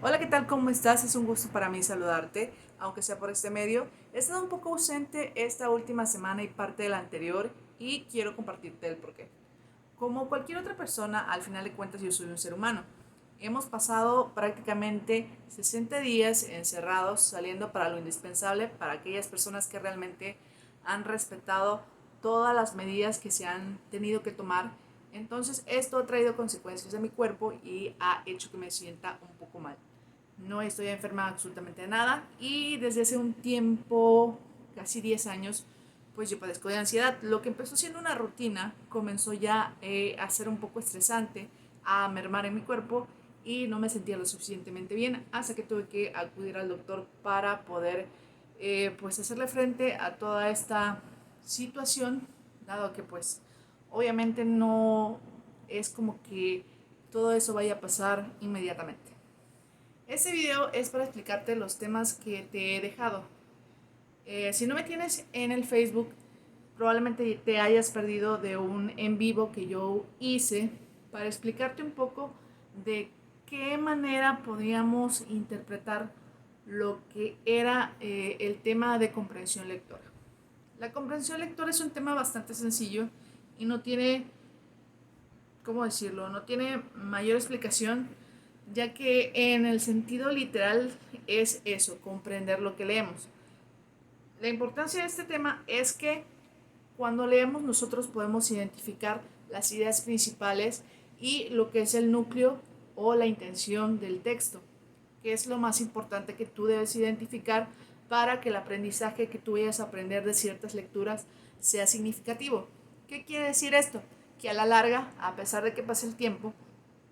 Hola, ¿qué tal? ¿Cómo estás? Es un gusto para mí saludarte, aunque sea por este medio. He estado un poco ausente esta última semana y parte de la anterior y quiero compartirte el porqué. Como cualquier otra persona, al final de cuentas yo soy un ser humano. Hemos pasado prácticamente 60 días encerrados, saliendo para lo indispensable, para aquellas personas que realmente han respetado todas las medidas que se han tenido que tomar. Entonces esto ha traído consecuencias en mi cuerpo y ha hecho que me sienta un poco mal. No estoy enferma absolutamente de nada y desde hace un tiempo, casi 10 años, pues yo padezco de ansiedad. Lo que empezó siendo una rutina comenzó ya a ser un poco estresante, a mermar en mi cuerpo y no me sentía lo suficientemente bien hasta que tuve que acudir al doctor para poder pues hacerle frente a toda esta situación, dado que pues obviamente no es como que todo eso vaya a pasar inmediatamente. Este video es para explicarte los temas que te he dejado. Si no me tienes en el Facebook, probablemente te hayas perdido de un en vivo que yo hice para explicarte un poco de qué manera podríamos interpretar lo que era el tema de comprensión lectora. La comprensión lectora es un tema bastante sencillo y no tiene, ¿cómo decirlo? No tiene mayor explicación, ya que en el sentido literal es eso, comprender lo que leemos. La importancia de este tema es que cuando leemos nosotros podemos identificar las ideas principales y lo que es el núcleo o la intención del texto, que es lo más importante que tú debes identificar para que el aprendizaje que tú vayas a aprender de ciertas lecturas sea significativo. ¿Qué quiere decir esto? Que a la larga, a pesar de que pase el tiempo,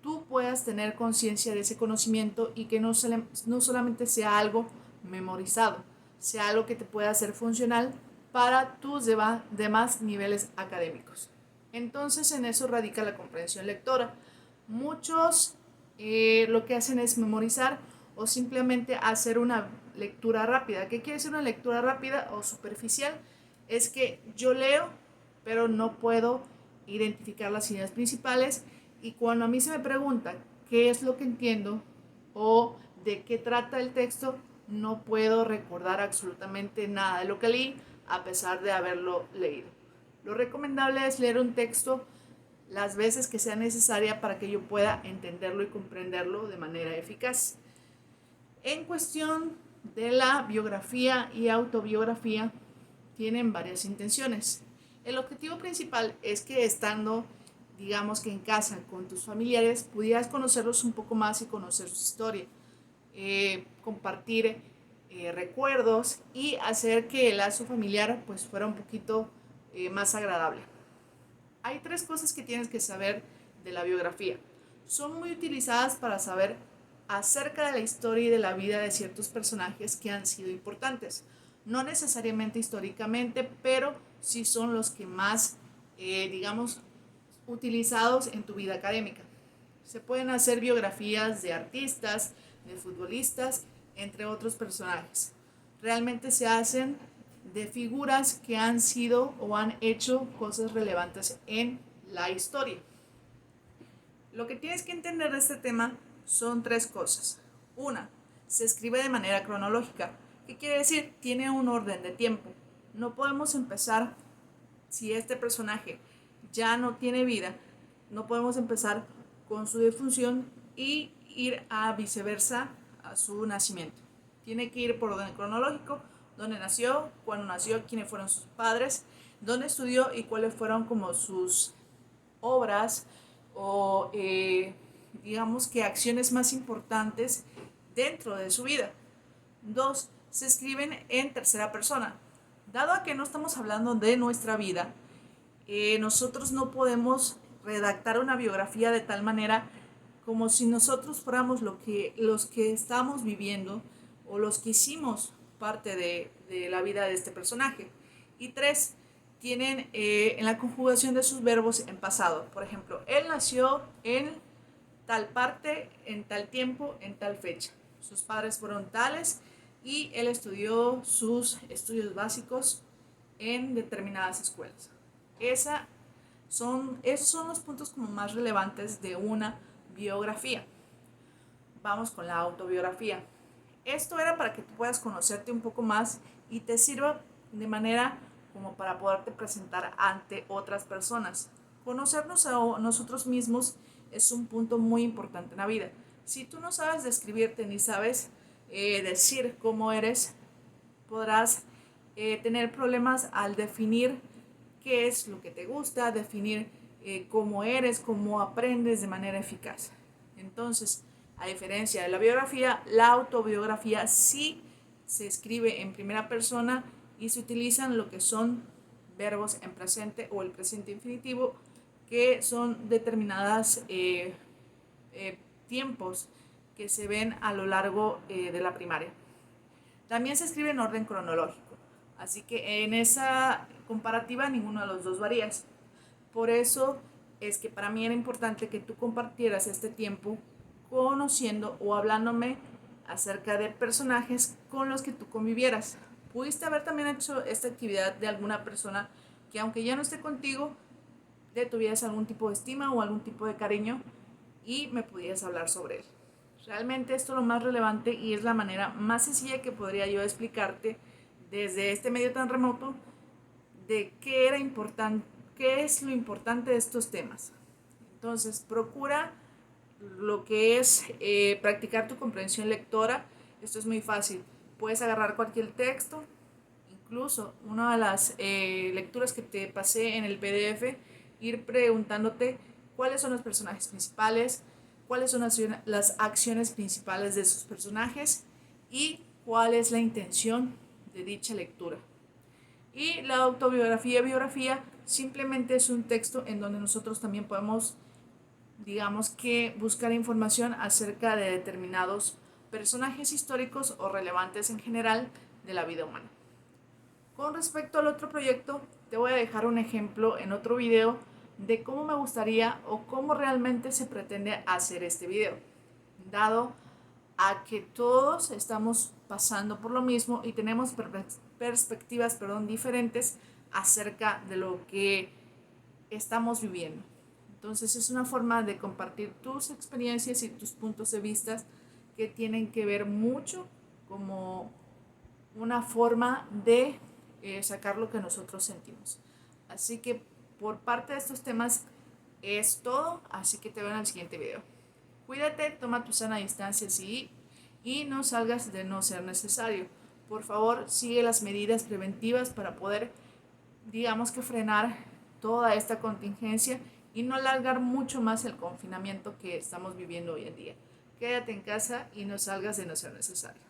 tú puedas tener conciencia de ese conocimiento y que no solamente sea algo memorizado, sea algo que te pueda ser funcional para tus demás niveles académicos. Entonces en eso radica la comprensión lectora. Muchos lo que hacen es memorizar o simplemente hacer una lectura rápida. ¿Qué quiere decir una lectura rápida o superficial? Es que yo leo, pero no puedo identificar las ideas principales y cuando a mí se me pregunta qué es lo que entiendo o de qué trata el texto, no puedo recordar absolutamente nada de lo que leí a pesar de haberlo leído. Lo recomendable es leer un texto las veces que sea necesaria para que yo pueda entenderlo y comprenderlo de manera eficaz. En cuestión de la biografía y autobiografía, tienen varias intenciones. El objetivo principal es que estando, digamos que en casa con tus familiares, pudieras conocerlos un poco más y conocer su historia, compartir recuerdos y hacer que el lazo familiar pues fuera un poquito más agradable. Hay tres cosas que tienes que saber de la biografía. Son muy utilizadas para saber acerca de la historia y de la vida de ciertos personajes que han sido importantes. No necesariamente históricamente, pero sí son los que más, digamos, utilizados en tu vida académica. Se pueden hacer biografías de artistas, de futbolistas, entre otros personajes. Realmente se hacen de figuras que han sido o han hecho cosas relevantes en la historia. Lo que tienes que entender de este tema son tres cosas. Una, se escribe de manera cronológica. ¿Qué quiere decir? Tiene un orden de tiempo. No podemos empezar, si este personaje ya no tiene vida, no podemos empezar con su defunción y ir a viceversa a su nacimiento. Tiene que ir por orden cronológico, dónde nació, cuándo nació, quiénes fueron sus padres, dónde estudió y cuáles fueron como sus obras o digamos que acciones más importantes dentro de su vida. Dos, se escriben en tercera persona. Dado a que no estamos hablando de nuestra vida, nosotros no podemos redactar una biografía de tal manera como si nosotros fuéramos los que estamos viviendo o los que hicimos parte de la vida de este personaje. Y tres, tienen en la conjugación de sus verbos en pasado. Por ejemplo, él nació en tal parte, en tal tiempo, en tal fecha. Sus padres fueron tales y él estudió sus estudios básicos en determinadas escuelas. Esos son los puntos como más relevantes de una biografía. vamos con la autobiografía. Esto era para que tú puedas conocerte un poco más y te sirva de manera como para poderte presentar ante otras personas. Conocernos a nosotros mismos es un punto muy importante en la vida. Si tú no sabes describirte ni sabes decir cómo eres, podrás tener problemas al definir qué es lo que te gusta, definir cómo eres, cómo aprendes de manera eficaz. Entonces, a diferencia de la biografía, la autobiografía sí se escribe en primera persona y se utilizan lo que son verbos en presente o el presente infinitivo, que son determinadas eh, tiempos que se ven a lo largo de la primaria. También se escribe en orden cronológico, así que en esa comparativa ninguno de los dos varías. Por eso es que para mí era importante que tú compartieras este tiempo conociendo o hablándome acerca de personajes con los que tú convivieras. Pudiste haber también hecho esta actividad de alguna persona que aunque ya no esté contigo, le tuvieras algún tipo de estima o algún tipo de cariño y me pudieras hablar sobre él. Realmente esto es lo más relevante y es la manera más sencilla que podría yo explicarte desde este medio tan remoto de qué era importante, qué es lo importante de estos temas. Entonces, procura lo que es practicar tu comprensión lectora. Esto es muy fácil. Puedes agarrar cualquier texto, incluso una de las lecturas que te pasé en el PDF, ir preguntándote cuáles son los personajes principales, cuáles son las acciones principales de sus personajes y cuál es la intención de dicha lectura. Y la biografía, simplemente es un texto en donde nosotros también podemos, digamos que, buscar información acerca de determinados personajes históricos o relevantes en general de la vida humana. Con respecto al otro proyecto, te voy a dejar un ejemplo en otro video de cómo me gustaría o cómo realmente se pretende hacer este video, dado a que todos estamos pasando por lo mismo y tenemos perspectivas diferentes acerca de lo que estamos viviendo. Entonces es una forma de compartir tus experiencias y tus puntos de vista que tienen que ver mucho como una forma de sacar lo que nosotros sentimos. Así que por parte de estos temas es todo, así que te veo en el siguiente video. Cuídate, toma tu sana distancia y no salgas de no ser necesario. Por favor, sigue las medidas preventivas para poder, digamos que, frenar toda esta contingencia y no alargar mucho más el confinamiento que estamos viviendo hoy en día. Quédate en casa y no salgas de no ser necesario.